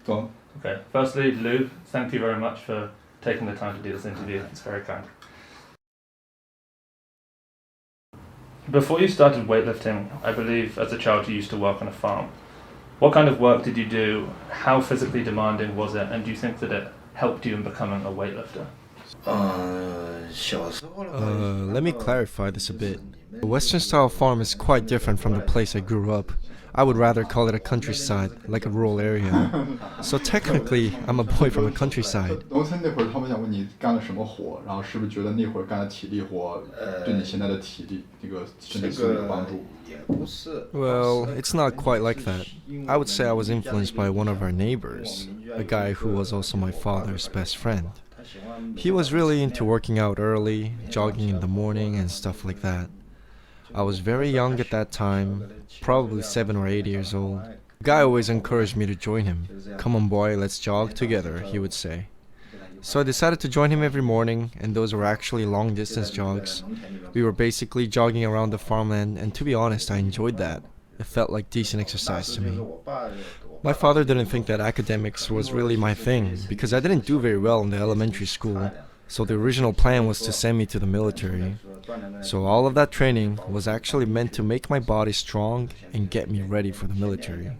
Go on. Okay. Firstly, Lu, thank you very much for taking the time to do this interview. It's very kind. Before you started weightlifting, I believe as a child you used to work on a farm. What kind of work did you do? How physically demanding was it? And do you think that it helped you in becoming a weightlifter? Let me clarify this a bit. The Western style farm is quite different from the place I grew up. I would rather call it a countryside, like a rural area. So technically, I'm a boy from a countryside. 农村那会儿，他们想问你干了什么活，然后是不是觉得那会儿干的体力活对你现在的体力这个身体素质有帮助？ Well, it's not quite like that. I would say I was influenced by one of our neighbors, a guy who was also my father's best friend. He was really into working out early, jogging in the morning and stuff like that. I was very young at that time, probably 7 or 8 years old. The guy always encouraged me to join him. "Come on boy, let's jog together," he would say. So I decided to join him every morning, and those were actually long distance jogs. We were basically jogging around the farmland, and to be honest, I enjoyed that. It felt like decent exercise to me. My father didn't think that academics was really my thing, because I didn't do very well in the elementary school, so the original plan was to send me to the military. So all of that training was actually meant to make my body strong and get me ready for the military.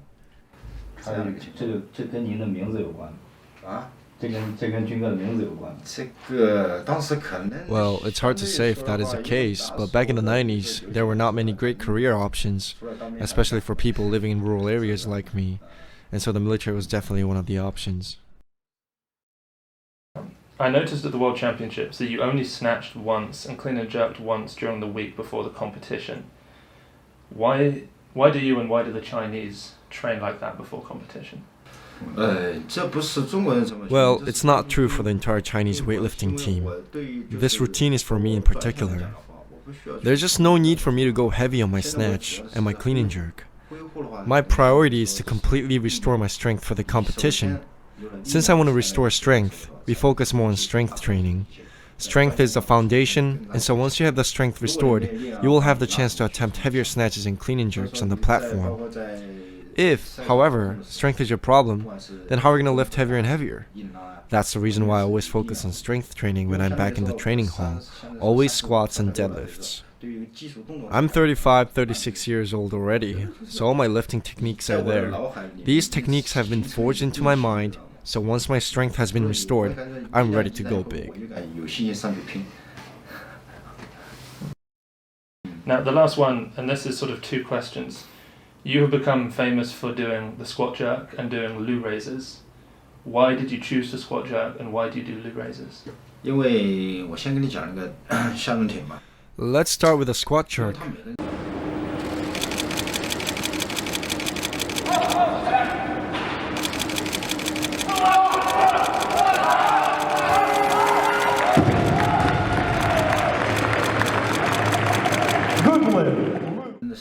Well, it's hard to say if that is the case, but back in the 90s, there were not many great career options, especially for people living in rural areas like me, and so the military was definitely one of the options. I noticed at the World Championships that you only snatched once and clean and jerked once during the week before the competition. Why do you and why do the Chinese train like that before competition? Well, it's not true for the entire Chinese weightlifting team. This routine is for me in particular. There's just no need for me to go heavy on my snatch and my clean and jerk. My priority is to completely restore my strength for the competition. Since I want to restore strength, we focus more on strength training. Strength is the foundation, and so once you have the strength restored, you will have the chance to attempt heavier snatches and clean and jerks on the platform. If, however, strength is your problem, then how are you going to lift heavier and heavier? That's the reason why I always focus on strength training when I'm back in the training hall, always squats and deadlifts. I'm 35, 36 years old already, so all my lifting techniques are there. These techniques have been forged into my mind, so once my strength has been restored, I'm ready to go big. Now, the last one, and this is sort of two questions. You have become famous for doing the squat jerk and doing Lu raises. Why did you choose the squat jerk and why do you do Lu raises? Let's start with a squat jerk.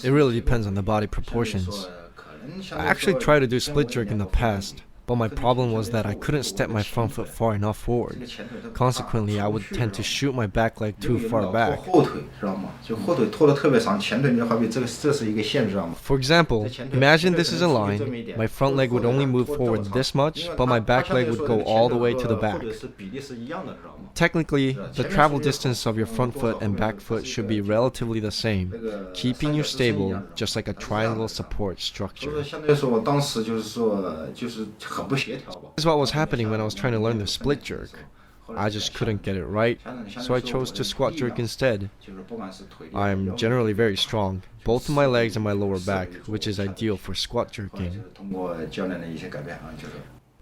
It really depends on the body proportions. I actually tried to do split jerk in the past, but my problem was that I couldn't step my front foot far enough forward. Consequently, I would tend to shoot my back leg too far back. For example, imagine this is a line. My front leg would only move forward this much, but my back leg would go all the way to the back. Technically, the travel distance of your front foot and back foot should be relatively the same, keeping you stable, just like a triangle support structure. This is what was happening when I was trying to learn the split jerk. I just couldn't get it right, so I chose to squat jerk instead. I'm generally very strong, both in my legs and my lower back, which is ideal for squat jerking.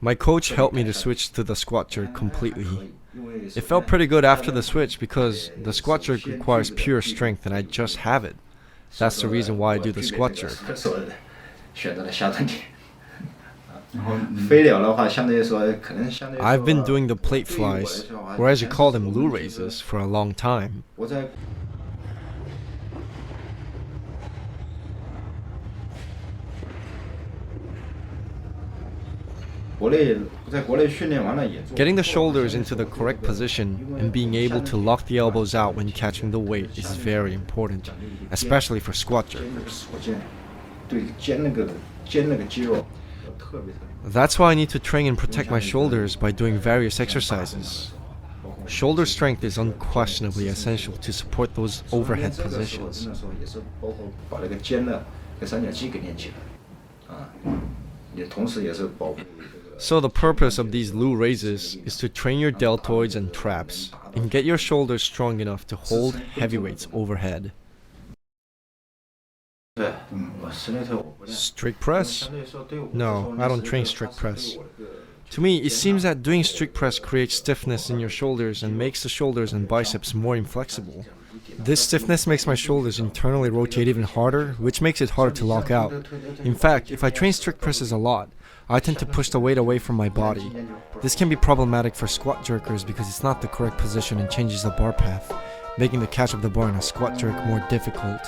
My coach helped me to switch to the squat jerk completely. It felt pretty good after the switch because the squat jerk requires pure strength and I just have it. That's the reason why I do the squat jerk. I've been doing the plate flies, or as you call them, Lu raises, for a long time. Getting the shoulders into the correct position and being able to lock the elbows out when catching the weight is very important, especially for squat jerkers. That's why I need to train and protect my shoulders by doing various exercises. Shoulder strength is unquestionably essential to support those overhead positions. So the purpose of these Lu raises is to train your deltoids and traps and get your shoulders strong enough to hold heavy weights overhead. Strict press? No, I don't train strict press. To me, it seems that doing strict press creates stiffness in your shoulders and makes the shoulders and biceps more inflexible. This stiffness makes my shoulders internally rotate even harder, which makes it harder to lock out. In fact, if I train strict presses a lot, I tend to push the weight away from my body. This can be problematic for squat jerkers because it's not the correct position and changes the bar path, making the catch of the bar in a squat jerk more difficult.